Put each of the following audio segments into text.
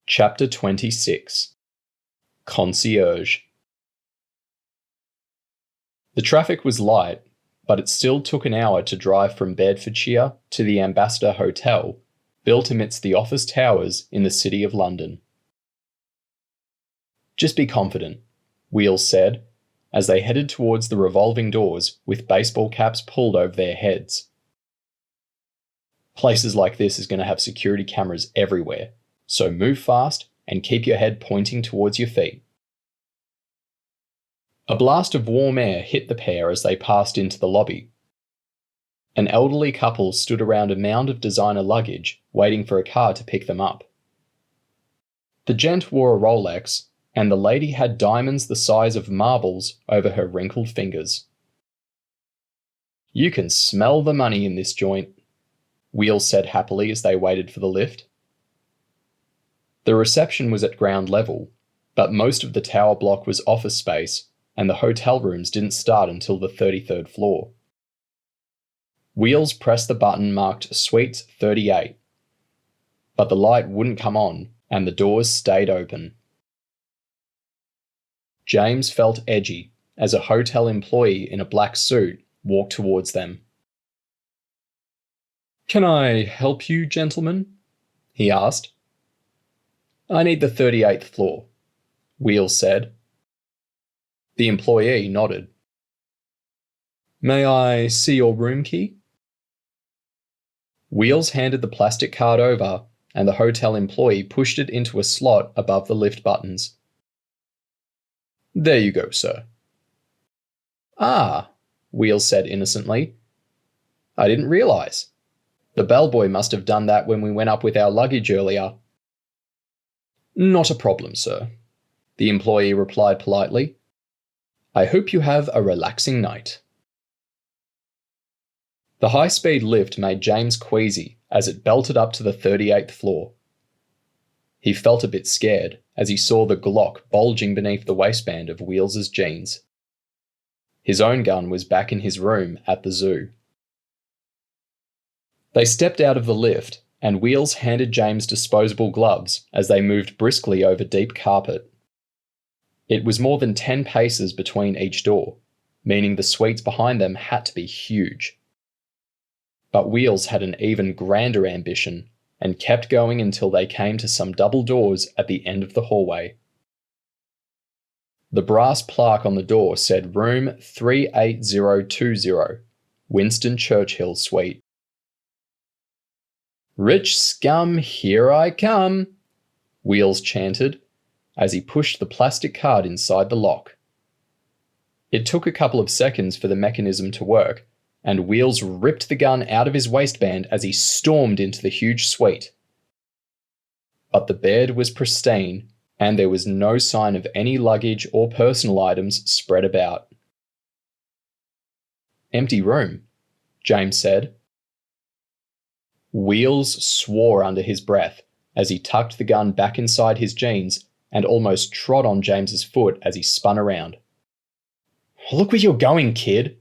Chapter 26. Concierge. The traffic was light, but it still took an hour to drive from Bedfordshire to the Ambassador Hotel, built amidst the office towers in the City of London. "Just be confident," Wheels said, as they headed towards the revolving doors with baseball caps pulled over their heads. "Places like this is going to have security cameras everywhere, so move fast and keep your head pointing towards your feet." A blast of warm air hit the pair as they passed into the lobby. An elderly couple stood around a mound of designer luggage, waiting for a car to pick them up. The gent wore a Rolex, and the lady had diamonds the size of marbles over her wrinkled fingers. "You can smell the money in this joint," Wheels said happily as they waited for the lift. The reception was at ground level, but most of the tower block was office space, and the hotel rooms didn't start until the 33rd floor. Wheels pressed the button marked Suite 38, but the light wouldn't come on, and the doors stayed open. James felt edgy as a hotel employee in a black suit walked towards them. "Can I help you, gentlemen?" he asked. "I need the 38th floor," Wheels said. The employee nodded. "May I see your room key?" Wheels handed the plastic card over, and the hotel employee pushed it into a slot above the lift buttons. "There you go, sir." "Ah," Wheels said innocently. "I didn't realize. The bellboy must have done that when we went up with our luggage earlier." "Not a problem, sir," the employee replied politely. "I hope you have a relaxing night." The high-speed lift made James queasy as it belted up to the 38th floor. He felt a bit scared as he saw the Glock bulging beneath the waistband of Wheels's jeans. His own gun was back in his room at the zoo. They stepped out of the lift, and Wheels handed James disposable gloves as they moved briskly over deep carpet. It was more than 10 paces between each door, meaning the suites behind them had to be huge. But Wheels had an even grander ambition, and kept going until they came to some double doors at the end of the hallway. The brass plaque on the door said Room 38020, Winston Churchill Suite. "Rich scum, here I come," Wheels chanted, as he pushed the plastic card inside the lock. It took a couple of seconds for the mechanism to work, and Wheels ripped the gun out of his waistband as he stormed into the huge suite. But the bed was pristine, and there was no sign of any luggage or personal items spread about. "Empty room," James said. Wheels swore under his breath as he tucked the gun back inside his jeans and almost trod on James's foot as he spun around. "Look where you're going, kid!"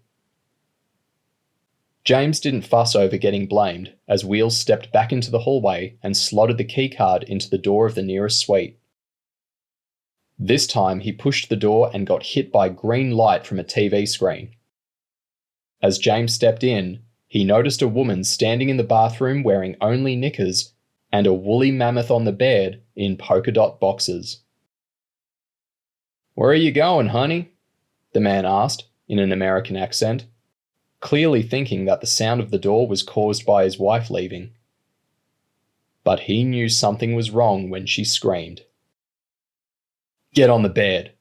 James didn't fuss over getting blamed as Wheels stepped back into the hallway and slotted the keycard into the door of the nearest suite. This time he pushed the door and got hit by green light from a TV screen. As James stepped in, he noticed a woman standing in the bathroom wearing only knickers and a woolly mammoth on the bed in polka dot boxers. "Where are you going, honey?" the man asked in an American accent, clearly thinking that the sound of the door was caused by his wife leaving. But he knew something was wrong when she screamed. "Get on the bed,"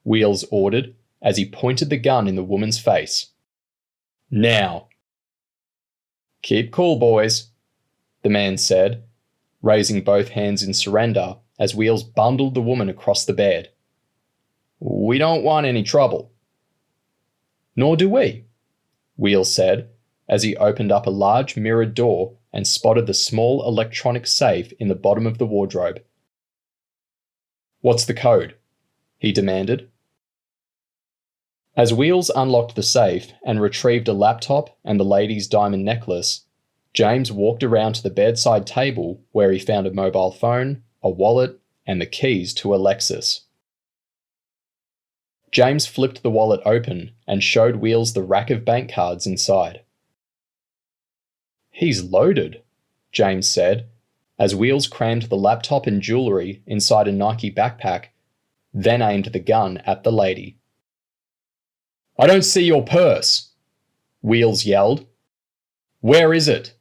Wheels ordered as he pointed the gun in the woman's face. "Now." "Keep cool, boys," the man said, raising both hands in surrender as Wheels bundled the woman across the bed. "We don't want any trouble." "Nor do we," Wheels said as he opened up a large mirrored door and spotted the small electronic safe in the bottom of the wardrobe. "What's the code?" he demanded. As Wheels unlocked the safe and retrieved a laptop and the lady's diamond necklace, James walked around to the bedside table where he found a mobile phone, a wallet, and the keys to a Lexus. James flipped the wallet open and showed Wheels the rack of bank cards inside. "He's loaded," James said, as Wheels crammed the laptop and jewelry inside a Nike backpack, then aimed the gun at the lady. "I don't see your purse," Wheels yelled. "Where is it?"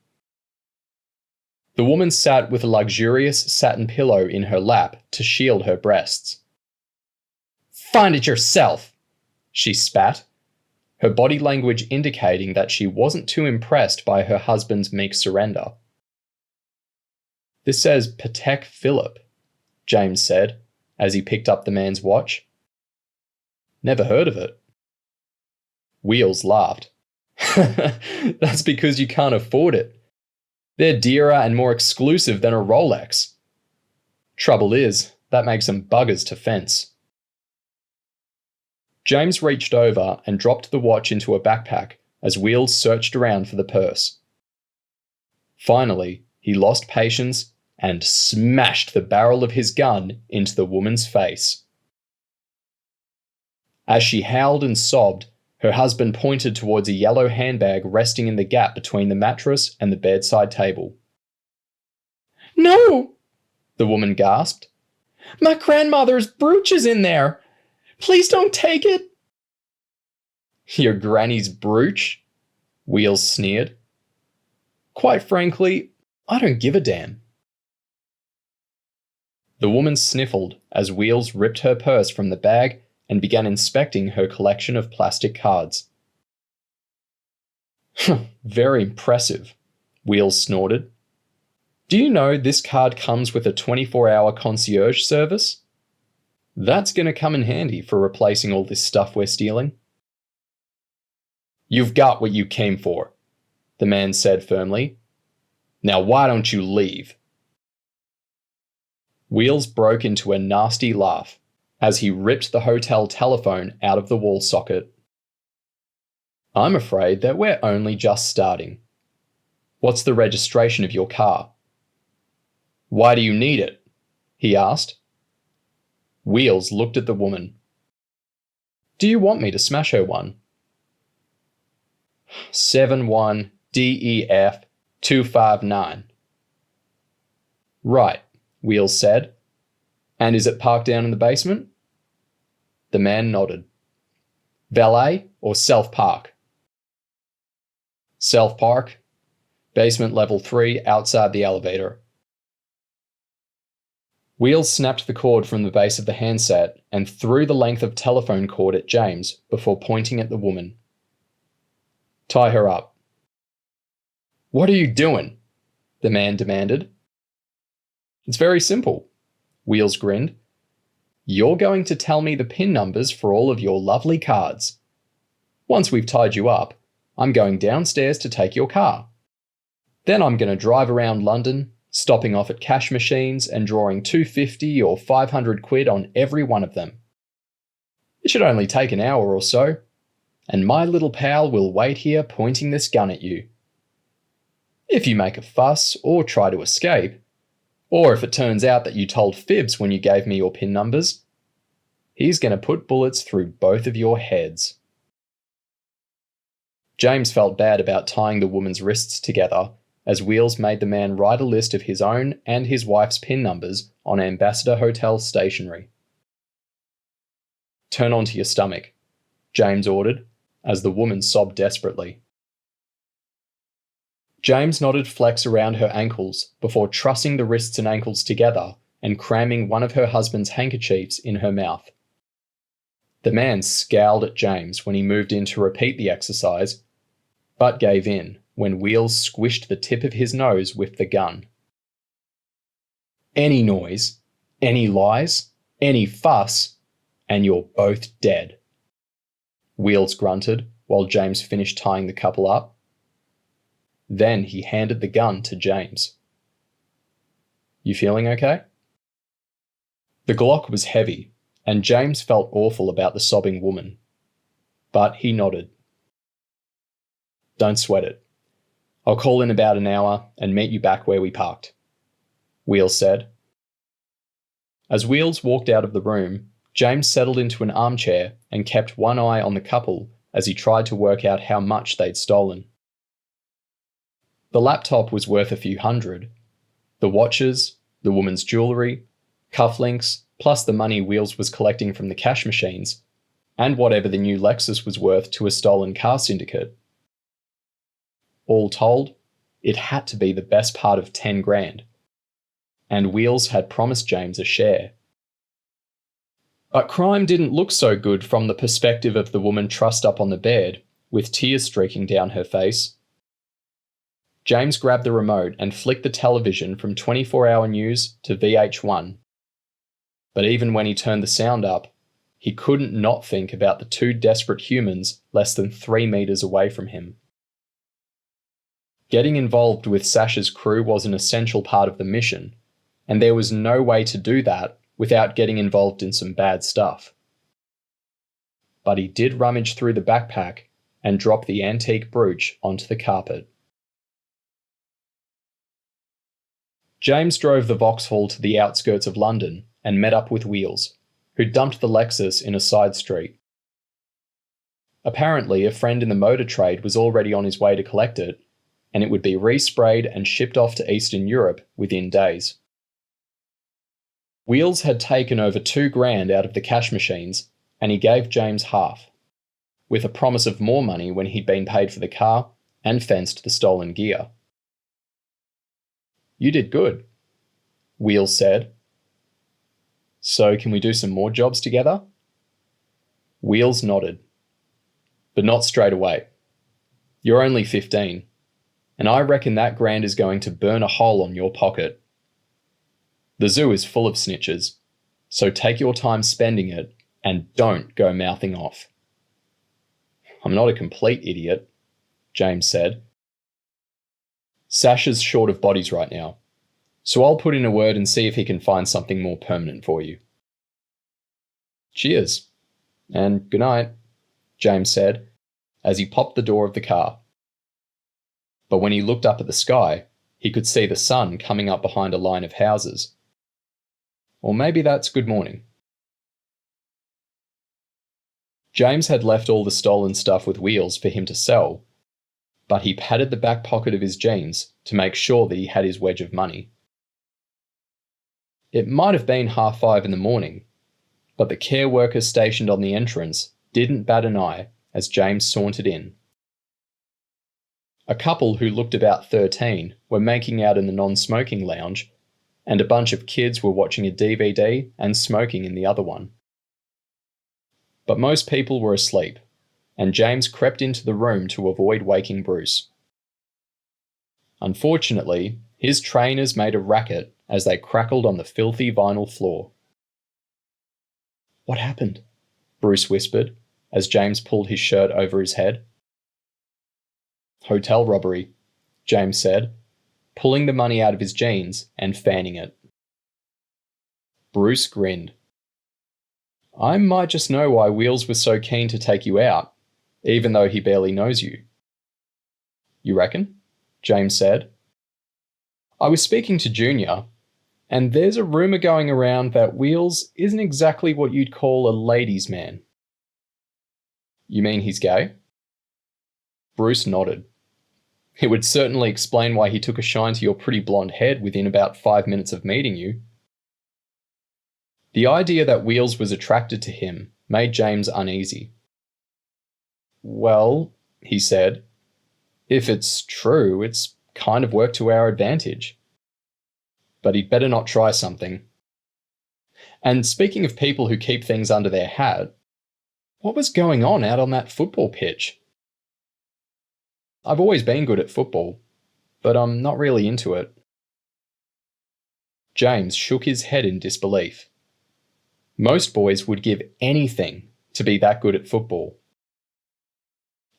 The woman sat with a luxurious satin pillow in her lap to shield her breasts. "Find it yourself," she spat, her body language indicating that she wasn't too impressed by her husband's meek surrender. "This says Patek Philippe," James said, as he picked up the man's watch. "Never heard of it." Wheels laughed. "That's because you can't afford it. They're dearer and more exclusive than a Rolex. Trouble is, that makes them buggers to fence." James reached over and dropped the watch into a backpack as Wheels searched around for the purse. Finally, he lost patience and smashed the barrel of his gun into the woman's face. As she howled and sobbed, her husband pointed towards a yellow handbag resting in the gap between the mattress and the bedside table. "No!" the woman gasped. "My grandmother's brooch is in there! Please don't take it!" "Your granny's brooch?" Wheels sneered. "Quite frankly, I don't give a damn." The woman sniffled as Wheels ripped her purse from the bag and began inspecting her collection of plastic cards. "Very impressive," Wheels snorted. "Do you know this card comes with a 24-hour concierge service? That's going to come in handy for replacing all this stuff we're stealing." "You've got what you came for," the man said firmly. "Now why don't you leave?" Wheels broke into a nasty laugh as he ripped the hotel telephone out of the wall socket. "I'm afraid that we're only just starting. What's the registration of your car?" "Why do you need it?" he asked. Wheels looked at the woman. "Do you want me to smash her one?" 71DEF259. "Right," Wheels said. "And is it parked down in the basement?" The man nodded. "Valet or self-park?" "Self-park. Basement level 3 outside the elevator." Wheels snapped the cord from the base of the handset and threw the length of telephone cord at James before pointing at the woman. "Tie her up." "What are you doing?" the man demanded. "It's very simple," Wheels grinned. "You're going to tell me the PIN numbers for all of your lovely cards. Once we've tied you up, I'm going downstairs to take your car. Then I'm going to drive around London, stopping off at cash machines and drawing 250 or 500 quid on every one of them. It should only take an hour or so, and my little pal will wait here pointing this gun at you. If you make a fuss or try to escape, or if it turns out that you told fibs when you gave me your PIN numbers, he's going to put bullets through both of your heads." James felt bad about tying the woman's wrists together as Wheels made the man write a list of his own and his wife's PIN numbers on Ambassador Hotel stationery. "Turn onto your stomach," James ordered, as the woman sobbed desperately. James knotted flex around her ankles before trussing the wrists and ankles together and cramming one of her husband's handkerchiefs in her mouth. The man scowled at James when he moved in to repeat the exercise, but gave in when Wheels squished the tip of his nose with the gun. "Any noise, any lies, any fuss, and you're both dead," Wheels grunted while James finished tying the couple up. Then he handed the gun to James. "You feeling okay?" The Glock was heavy, and James felt awful about the sobbing woman. But he nodded. "Don't sweat it. I'll call in about an hour and meet you back where we parked," Wheels said. As Wheels walked out of the room, James settled into an armchair and kept one eye on the couple as he tried to work out how much they'd stolen. The laptop was worth a few hundred. The watches, the woman's jewellery, cufflinks, plus the money Wheels was collecting from the cash machines, and whatever the new Lexus was worth to a stolen car syndicate. All told, it had to be the best part of 10 grand. And Wheels had promised James a share. But crime didn't look so good from the perspective of the woman trussed up on the bed, with tears streaking down her face. James grabbed the remote and flicked the television from 24-hour news to VH1. But even when he turned the sound up, he couldn't not think about the two desperate humans less than 3 meters away from him. Getting involved with Sasha's crew was an essential part of the mission, and there was no way to do that without getting involved in some bad stuff. But he did rummage through the backpack and drop the antique brooch onto the carpet. James drove the Vauxhall to the outskirts of London and met up with Wheels, who dumped the Lexus in a side street. Apparently, a friend in the motor trade was already on his way to collect it, and it would be resprayed and shipped off to Eastern Europe within days. Wheels had taken over 2 grand out of the cash machines, and he gave James half, with a promise of more money when he'd been paid for the car and fenced the stolen gear. "You did good," Wheels said. "So can we do some more jobs together?" Wheels nodded. "But not straight away. You're only 15, and I reckon that grand is going to burn a hole on your pocket. The zoo is full of snitches, so take your time spending it and don't go mouthing off." "I'm not a complete idiot," James said. "Sasha's short of bodies right now, so I'll put in a word and see if he can find something more permanent for you." "Cheers, and good night," James said, as he popped the door of the car. But when he looked up at the sky, he could see the sun coming up behind a line of houses. Or maybe that's good morning. James had left all the stolen stuff with Wheels for him to sell, but he patted the back pocket of his jeans to make sure that he had his wedge of money. It might have been 5:30 in the morning, but the care worker stationed on the entrance didn't bat an eye as James sauntered in. A couple who looked about 13 were making out in the non-smoking lounge, and a bunch of kids were watching a DVD and smoking in the other one. But most people were asleep, and James crept into the room to avoid waking Bruce. Unfortunately, his trainers made a racket as they crackled on the filthy vinyl floor. "What happened?" Bruce whispered as James pulled his shirt over his head. "Hotel robbery," James said, pulling the money out of his jeans and fanning it. Bruce grinned. "I might just know why Wheels was so keen to take you out, even though he barely knows you." "You reckon?" James said. "I was speaking to Junior, and there's a rumour going around that Wheels isn't exactly what you'd call a ladies' man." "You mean he's gay?" Bruce nodded. "It would certainly explain why he took a shine to your pretty blonde head within about 5 minutes of meeting you." The idea that Wheels was attracted to him made James uneasy. "Well," he said, "if it's true, it's kind of worked to our advantage. But he'd better not try something. And speaking of people who keep things under their hat, what was going on out on that football pitch?" "I've always been good at football, but I'm not really into it." James shook his head in disbelief. Most boys would give anything to be that good at football.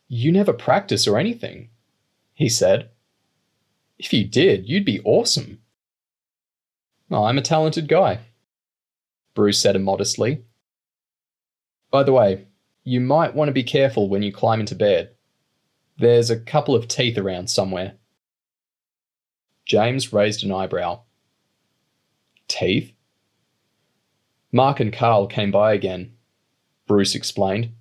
"You never practice or anything," he said. "If you did, you'd be awesome." "Oh, I'm a talented guy," Bruce said immodestly. "By the way, you might want to be careful when you climb into bed. There's a couple of teeth around somewhere." James raised an eyebrow. "Teeth?" Mark and Carl came by again, Bruce explained.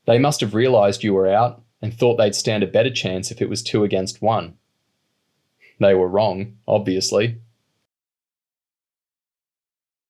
They must have realized you were out and thought they'd stand a better chance if it was 2 against 1. They were wrong, obviously,